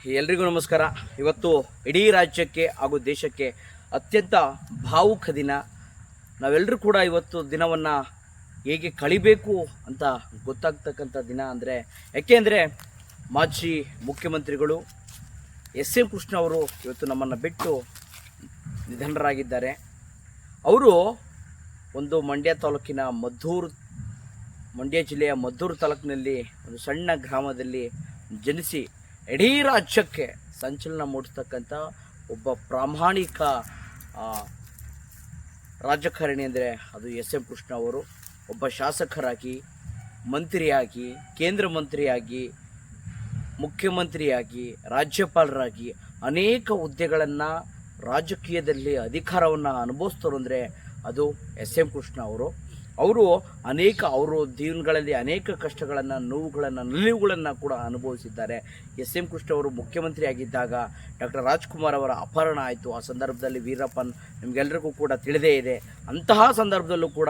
ಎಲ್ರಿಗೂ ನಮಸ್ಕಾರ. ಇವತ್ತು ಇಡೀ ರಾಜ್ಯಕ್ಕೆ ಹಾಗೂ ದೇಶಕ್ಕೆ ಅತ್ಯಂತ ಭಾವುಕ ದಿನ. ನಾವೆಲ್ಲರೂ ಕೂಡ ಇವತ್ತು ದಿನವನ್ನು ಹೇಗೆ ಕಳಿಬೇಕು ಅಂತ ಗೊತ್ತಾಗ್ತಕ್ಕಂಥ ದಿನ ಯಾಕೆಂದರೆ ಮಾಜಿ ಮುಖ್ಯಮಂತ್ರಿಗಳು ಎಂ ಕೃಷ್ಣ ಅವರು ಇವತ್ತು ನಮ್ಮನ್ನು ಬಿಟ್ಟು ನಿಧನರಾಗಿದ್ದಾರೆ. ಅವರು ಒಂದು ಮಂಡ್ಯ ಜಿಲ್ಲೆಯ ಮದ್ದೂರು ತಾಲೂಕಿನಲ್ಲಿ ಒಂದು ಸಣ್ಣ ಗ್ರಾಮದಲ್ಲಿ ಜನಿಸಿ ಇಡೀ ರಾಜ್ಯಕ್ಕೆ ಸಂಚಲನ ಮೂಡಿಸ್ತಕ್ಕಂಥ ಒಬ್ಬ ಪ್ರಾಮಾಣಿಕ ರಾಜಕಾರಣಿ ಅಂದರೆ ಅದು ಎಂ ಕೃಷ್ಣ ಅವರು. ಒಬ್ಬ ಶಾಸಕರಾಗಿ, ಮಂತ್ರಿಯಾಗಿ, ಕೇಂದ್ರ ಮಂತ್ರಿಯಾಗಿ, ಮುಖ್ಯಮಂತ್ರಿಯಾಗಿ, ರಾಜ್ಯಪಾಲರಾಗಿ ಅನೇಕ ಹುದ್ದೆಗಳನ್ನು ರಾಜಕೀಯದಲ್ಲಿ ಅಧಿಕಾರವನ್ನು ಅನುಭವಿಸ್ತರು ಅಂದರೆ ಅದು ಎಂ ಕೃಷ್ಣ ಅವರು. ಅವರು ಜೀವನಗಳಲ್ಲಿ ಅನೇಕ ಕಷ್ಟಗಳನ್ನು, ನೋವುಗಳನ್ನು, ನಿಲುವುಗಳನ್ನು ಕೂಡ ಅನುಭವಿಸಿದ್ದಾರೆ. ಎಂ ಕೃಷ್ಣ ಅವರು ಮುಖ್ಯಮಂತ್ರಿ ಆಗಿದ್ದಾಗ ಡಾಕ್ಟರ್ ರಾಜ್ಕುಮಾರ್ ಅವರ ಅಪಹರಣ ಆಯಿತು. ಆ ಸಂದರ್ಭದಲ್ಲಿ ವೀರಪ್ಪನ್ ನಿಮಗೆಲ್ಲರಿಗೂ ಕೂಡ ತಿಳಿದೇ ಇದೆ. ಅಂತಹ ಸಂದರ್ಭದಲ್ಲೂ ಕೂಡ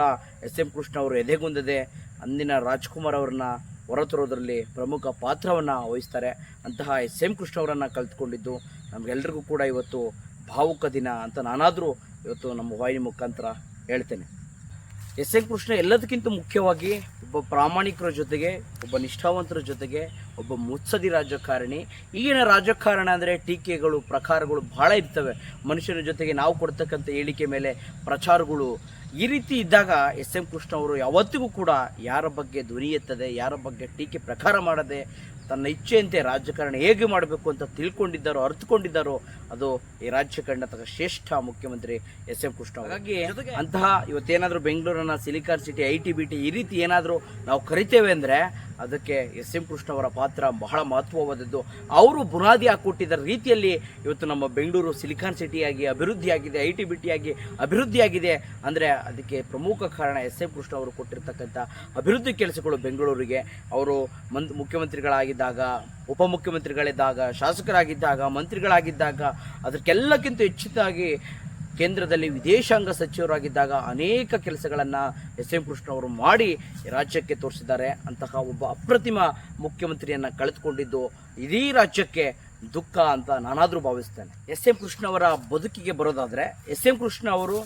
ಎಂ ಕೃಷ್ಣ ಅವರು ಎದೆಗುಂದದೆ ಅಂದಿನ ರಾಜ್ಕುಮಾರ್ ಅವರನ್ನ ಹೊರತರೋದರಲ್ಲಿ ಪ್ರಮುಖ ಪಾತ್ರವನ್ನು ವಹಿಸ್ತಾರೆ. ಅಂತಹ ಎಂ ಕೃಷ್ಣ ಅವರನ್ನು ಕಲ್ತ್ಕೊಂಡಿದ್ದು ನಮಗೆಲ್ಲರಿಗೂ ಕೂಡ ಇವತ್ತು ಭಾವುಕ ದಿನ ಅಂತ ನಾನಾದರೂ ಇವತ್ತು ನಮ್ಮ ವಾಹಿನಿ ಮುಖಾಂತರ ಹೇಳ್ತೇನೆ. ಎಂ ಕೃಷ್ಣ ಎಲ್ಲದಕ್ಕಿಂತ ಮುಖ್ಯವಾಗಿ ಒಬ್ಬ ಪ್ರಾಮಾಣಿಕರ ಜೊತೆಗೆ, ಒಬ್ಬ ನಿಷ್ಠಾವಂತರ ಜೊತೆಗೆ ಒಬ್ಬ ಮುತ್ಸದಿ ರಾಜಕಾರಣಿ. ಈಗಿನ ರಾಜಕಾರಣ ಅಂದರೆ ಟೀಕೆಗಳು, ಪ್ರಕಾರಗಳು ಭಾಳ ಇರ್ತವೆ. ಮನುಷ್ಯನ ಜೊತೆಗೆ ನಾವು ಕೊಡ್ತಕ್ಕಂಥ ಹೇಳಿಕೆ ಮೇಲೆ ಪ್ರಚಾರಗಳು ಈ ರೀತಿ ಇದ್ದಾಗ ಎಂ ಕೃಷ್ಣ ಅವರು ಯಾವತ್ತಿಗೂ ಕೂಡ ಯಾರ ಬಗ್ಗೆ ಧ್ವನಿ ಎತ್ತದೆ, ಯಾರ ಬಗ್ಗೆ ಟೀಕೆ ಪ್ರಕಾರ ಮಾಡದೆ ತನ್ನ ಇಚ್ಛೆಯಂತೆ ರಾಜಕಾರಣ ಹೇಗೆ ಮಾಡಬೇಕು ಅಂತ ತಿಳ್ಕೊಂಡಿದ್ದಾರೋ, ಅರ್ಥಕೊಂಡಿದ್ದಾರೋ ಅದು ಈ ರಾಜ್ಯ ಕಂಡಂತಹ ಶ್ರೇಷ್ಠ ಮುಖ್ಯಮಂತ್ರಿ ಎಂ ಕೃಷ್ಣ. ಹಾಗಾಗಿ ಅಂತಹ ಇವತ್ತೇನಾದರೂ ಬೆಂಗಳೂರನ್ನ ಸಿಲಿಕಾನ್ ಸಿಟಿ, ITBT ಈ ರೀತಿ ಏನಾದರೂ ನಾವು ಕರಿತೇವೆ ಅಂದರೆ ಅದಕ್ಕೆ ಎಂ ಕೃಷ್ಣ ಅವರ ಪಾತ್ರ ಬಹಳ ಮಹತ್ವವಾದದ್ದು. ಅವರು ಬುನಾದಿ ಹಾಕಿಕೊಟ್ಟಿದ್ದ ರೀತಿಯಲ್ಲಿ ಇವತ್ತು ನಮ್ಮ ಬೆಂಗಳೂರು ಸಿಲಿಕಾನ್ ಸಿಟಿಯಾಗಿ ಅಭಿವೃದ್ಧಿಯಾಗಿದೆ, ITBT ಆಗಿ ಅಭಿವೃದ್ಧಿಯಾಗಿದೆ ಅಂದರೆ ಅದಕ್ಕೆ ಪ್ರಮುಖ ಕಾರಣ ಎಂ ಕೃಷ್ಣ ಅವರು ಕೊಟ್ಟಿರ್ತಕ್ಕಂಥ ಅಭಿವೃದ್ಧಿ ಕೆಲಸಗಳು. ಬೆಂಗಳೂರಿಗೆ ಅವರು ಮುಖ್ಯಮಂತ್ರಿಗಳಾಗಿದ್ದಾಗ, ಉಪಮುಖ್ಯಮಂತ್ರಿಗಳಿದ್ದಾಗ, ಶಾಸಕರಾಗಿದ್ದಾಗ, ಮಂತ್ರಿಗಳಾಗಿದ್ದಾಗ, ಅದಕ್ಕೆಲ್ಲಕ್ಕಿಂತ ಹೆಚ್ಚಿನದಾಗಿ ಕೇಂದ್ರದಲ್ಲಿ ವಿದೇಶಾಂಗ ಸಚಿವರಾಗಿದ್ದಾಗ ಅನೇಕ ಕೆಲಸಗಳನ್ನು ಎಂ ಕೃಷ್ಣ ಅವರು ಮಾಡಿ ರಾಜ್ಯಕ್ಕೆ ತೋರಿಸಿದ್ದಾರೆ. ಅಂತಹ ಒಬ್ಬ ಅಪ್ರತಿಮ ಮುಖ್ಯಮಂತ್ರಿಯನ್ನು ಕಳೆದುಕೊಂಡಿದ್ದು ಇಡೀ ರಾಜ್ಯಕ್ಕೆ ದುಃಖ ಅಂತ ನಾನಾದರೂ ಭಾವಿಸ್ತೇನೆ. ಎಂ ಕೃಷ್ಣ ಅವರ ಬದುಕಿಗೆ ಬರೋದಾದರೆ, ಎಂ ಕೃಷ್ಣ ಅವರು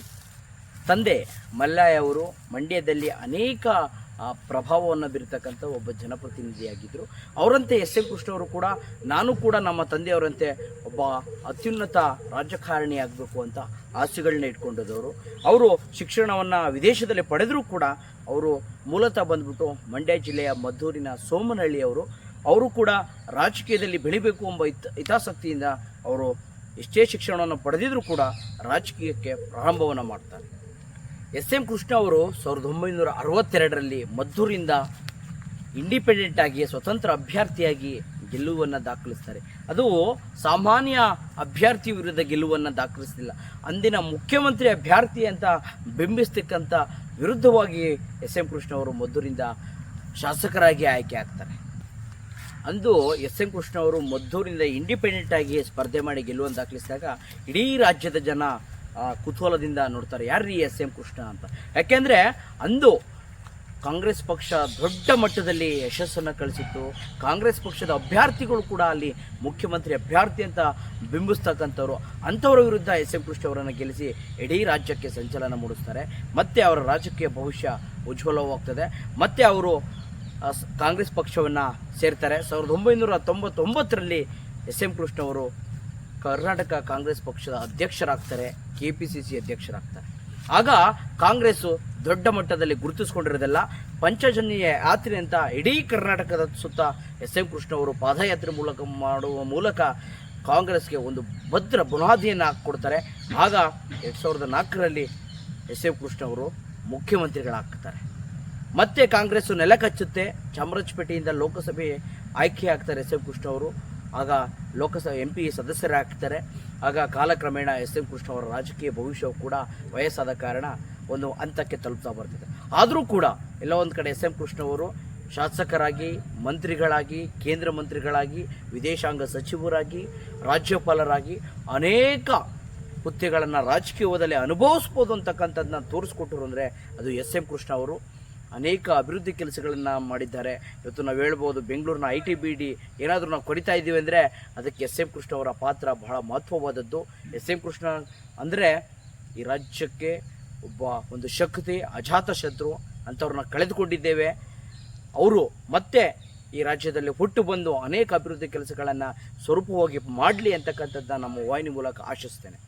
ತಂದೆ ಮಲ್ಲಯ್ಯ ಅವರು ಮಂಡ್ಯದಲ್ಲಿ ಅನೇಕ ಪ್ರಭಾವವನ್ನು ಬೀರ್ತಕ್ಕಂಥ ಒಬ್ಬ ಜನಪ್ರತಿನಿಧಿಯಾಗಿದ್ದರು. ಅವರಂತೆ ಎಂ ಕೃಷ್ಣ ಅವರು ಕೂಡ, ನಾನು ಕೂಡ ನಮ್ಮ ತಂದೆಯವರಂತೆ ಒಬ್ಬ ಅತ್ಯುನ್ನತ ರಾಜಕಾರಣಿ ಆಗಬೇಕು ಅಂತ ಆಸೆಗಳನ್ನ ಇಟ್ಕೊಂಡಿದ್ದವರು. ಅವರು ಶಿಕ್ಷಣವನ್ನು ವಿದೇಶದಲ್ಲಿ ಪಡೆದರೂ ಕೂಡ ಅವರು ಮೂಲತಃ ಬಂದ್ಬಿಟ್ಟು ಮಂಡ್ಯ ಜಿಲ್ಲೆಯ ಮದ್ದೂರಿನ ಸೋಮನಹಳ್ಳಿಯವರು. ಅವರು ಕೂಡ ರಾಜಕೀಯದಲ್ಲಿ ಬೆಳಿಬೇಕು ಎಂಬ ಹಿತಾಸಕ್ತಿಯಿಂದ ಅವರು ಎಷ್ಟೇ ಶಿಕ್ಷಣವನ್ನು ಪಡೆದಿದ್ದರೂ ಕೂಡ ರಾಜಕೀಯಕ್ಕೆ ಪ್ರಾರಂಭವನ್ನು ಮಾಡ್ತಾರೆ. ಎಂ ಕೃಷ್ಣ ಅವರು 1962ರಲ್ಲಿ ಮದ್ದೂರಿಂದ ಇಂಡಿಪೆಂಡೆಂಟ್ ಆಗಿ ಸ್ವತಂತ್ರ ಅಭ್ಯರ್ಥಿಯಾಗಿ ಗೆಲುವನ್ನು ದಾಖಲಿಸ್ತಾರೆ. ಅದು ಸಾಮಾನ್ಯ ಅಭ್ಯರ್ಥಿ ವಿರುದ್ಧ ಗೆಲುವನ್ನು ದಾಖಲಿಸಲಿಲ್ಲ. ಅಂದಿನ ಮುಖ್ಯಮಂತ್ರಿ ಅಭ್ಯರ್ಥಿ ಅಂತ ಬಿಂಬಿಸ್ತಕ್ಕಂಥ ವಿರುದ್ಧವಾಗಿ ಎಂ ಕೃಷ್ಣ ಅವರು ಮದ್ದೂರಿಂದ ಶಾಸಕರಾಗಿ ಆಯ್ಕೆ ಆಗ್ತಾರೆ. ಅಂದು ಎಂ ಕೃಷ್ಣ ಅವರು ಮದ್ದೂರಿಂದ ಇಂಡಿಪೆಂಡೆಂಟ್ ಆಗಿ ಸ್ಪರ್ಧೆ ಮಾಡಿ ಗೆಲುವನ್ನು ದಾಖಲಿಸಿದಾಗ ಇಡೀ ರಾಜ್ಯದ ಜನ ಕುತೂಹಲದಿಂದ ನೋಡ್ತಾರೆ, ಯಾರ್ರೀ ಎಂ ಕೃಷ್ಣ ಅಂತ. ಯಾಕೆಂದರೆ ಅಂದು ಕಾಂಗ್ರೆಸ್ ಪಕ್ಷ ದೊಡ್ಡ ಮಟ್ಟದಲ್ಲಿ ಯಶಸ್ಸನ್ನು ಕಳಿಸಿತ್ತು. ಕಾಂಗ್ರೆಸ್ ಪಕ್ಷದ ಅಭ್ಯರ್ಥಿಗಳು ಕೂಡ ಅಲ್ಲಿ ಮುಖ್ಯಮಂತ್ರಿ ಅಭ್ಯರ್ಥಿ ಅಂತ ಬಿಂಬಿಸ್ತಕ್ಕಂಥವ್ರು. ಅಂಥವರ ವಿರುದ್ಧ ಎಂ ಕೃಷ್ಣ ಅವರನ್ನು ಗೆಲ್ಲಿಸಿ ಇಡೀ ರಾಜ್ಯಕ್ಕೆ ಸಂಚಲನ ಮೂಡಿಸ್ತಾರೆ. ಮತ್ತು ಅವರ ರಾಜಕೀಯ ಭವಿಷ್ಯ ಉಜ್ವಲವಾಗ್ತದೆ. ಮತ್ತು ಅವರು ಕಾಂಗ್ರೆಸ್ ಪಕ್ಷವನ್ನು ಸೇರ್ತಾರೆ. 1999ರಲ್ಲಿ ಎಂ ಕೃಷ್ಣ ಅವರು ಕರ್ನಾಟಕ ಕಾಂಗ್ರೆಸ್ ಪಕ್ಷದ ಅಧ್ಯಕ್ಷರಾಗ್ತಾರೆ, KPCC ಅಧ್ಯಕ್ಷರಾಗ್ತಾರೆ. ಆಗ ಕಾಂಗ್ರೆಸ್ಸು ದೊಡ್ಡ ಮಟ್ಟದಲ್ಲಿ ಗುರುತಿಸ್ಕೊಂಡಿರೋದೆಲ್ಲ ಪಂಚಜನ್ಯ ಯಾತ್ರೆ ಅಂತ ಇಡೀ ಕರ್ನಾಟಕದ ಸುತ್ತ ಎಂ ಕೃಷ್ಣ ಅವರು ಪಾದಯಾತ್ರೆ ಮಾಡುವ ಮೂಲಕ ಕಾಂಗ್ರೆಸ್ಗೆ ಒಂದು ಭದ್ರ ಬುನಾದಿಯನ್ನು ಹಾಕಿಕೊಡ್ತಾರೆ. ಆಗ 2004ರಲ್ಲಿ ಎಂ ಕೃಷ್ಣ ಅವರು ಮುಖ್ಯಮಂತ್ರಿಗಳಾಗ್ತಾರೆ. ಮತ್ತೆ ಕಾಂಗ್ರೆಸ್ಸು ನೆಲ ಕಚ್ಚುತ್ತೆ. ಚಾಮರಾಜಪೇಟೆಯಿಂದ ಲೋಕಸಭೆ ಆಯ್ಕೆ ಆಗ್ತಾರೆ ಎಂ ಕೃಷ್ಣ ಅವರು. ಆಗ ಲೋಕಸಭೆ MP ಸದಸ್ಯರಾಗ್ತಾರೆ. ಆಗ ಕಾಲಕ್ರಮೇಣ ಎಂ ಕೃಷ್ಣ ಅವರ ರಾಜಕೀಯ ಭವಿಷ್ಯವು ಕೂಡ ವಯಸ್ಸಾದ ಕಾರಣ ಒಂದು ಹಂತಕ್ಕೆ ತಲುಪ್ತಾ ಬರ್ತಿದೆ. ಆದರೂ ಕೂಡ ಎಲ್ಲ ಒಂದು ಕಡೆ ಎಂ ಕೃಷ್ಣ ಅವರು ಶಾಸಕರಾಗಿ, ಮಂತ್ರಿಗಳಾಗಿ, ಕೇಂದ್ರ ಮಂತ್ರಿಗಳಾಗಿ, ವಿದೇಶಾಂಗ ಸಚಿವರಾಗಿ, ರಾಜ್ಯಪಾಲರಾಗಿ ಅನೇಕ ಹುದ್ದೆಗಳನ್ನು ರಾಜಕೀಯದಲ್ಲಿ ಅನುಭವಿಸ್ಬೋದು ಅಂತಕ್ಕಂಥದ್ದನ್ನ ತೋರಿಸ್ಕೊಟ್ಟರು ಅಂದರೆ ಅದು ಎಂ ಕೃಷ್ಣ ಅವರು. ಅನೇಕ ಅಭಿವೃದ್ಧಿ ಕೆಲಸಗಳನ್ನು ಮಾಡಿದ್ದಾರೆ. ಇವತ್ತು ನಾವು ಹೇಳ್ಬೋದು ಬೆಂಗಳೂರಿನ IT BD ಏನಾದರೂ ನಾವು ಕೊರಿತಾ ಇದ್ದೀವಿ ಅಂದರೆ ಅದಕ್ಕೆ SM ಕೃಷ್ಣ ಅವರ ಪಾತ್ರ ಬಹಳ ಮಹತ್ವವಾದದ್ದು. SM ಕೃಷ್ಣ ಅಂದರೆ ಈ ರಾಜ್ಯಕ್ಕೆ ಒಬ್ಬ ಒಂದು ಶಕ್ತಿ, ಅಜಾತ ಶತ್ರು ಅಂಥವ್ರನ್ನ ಕಳೆದುಕೊಂಡಿದ್ದೇವೆ. ಅವರು ಮತ್ತೆ ಈ ರಾಜ್ಯದಲ್ಲಿ ಹುಟ್ಟು ಬಂದು ಅನೇಕ ಅಭಿವೃದ್ಧಿ ಕೆಲಸಗಳನ್ನು ಸ್ವರೂಪವಾಗಿ ಮಾಡಲಿ ಅಂತಕ್ಕಂಥದ್ದನ್ನ ನಮ್ಮ ವಾಹಿನಿ ಮೂಲಕ ಆಶಿಸ್ತೇನೆ.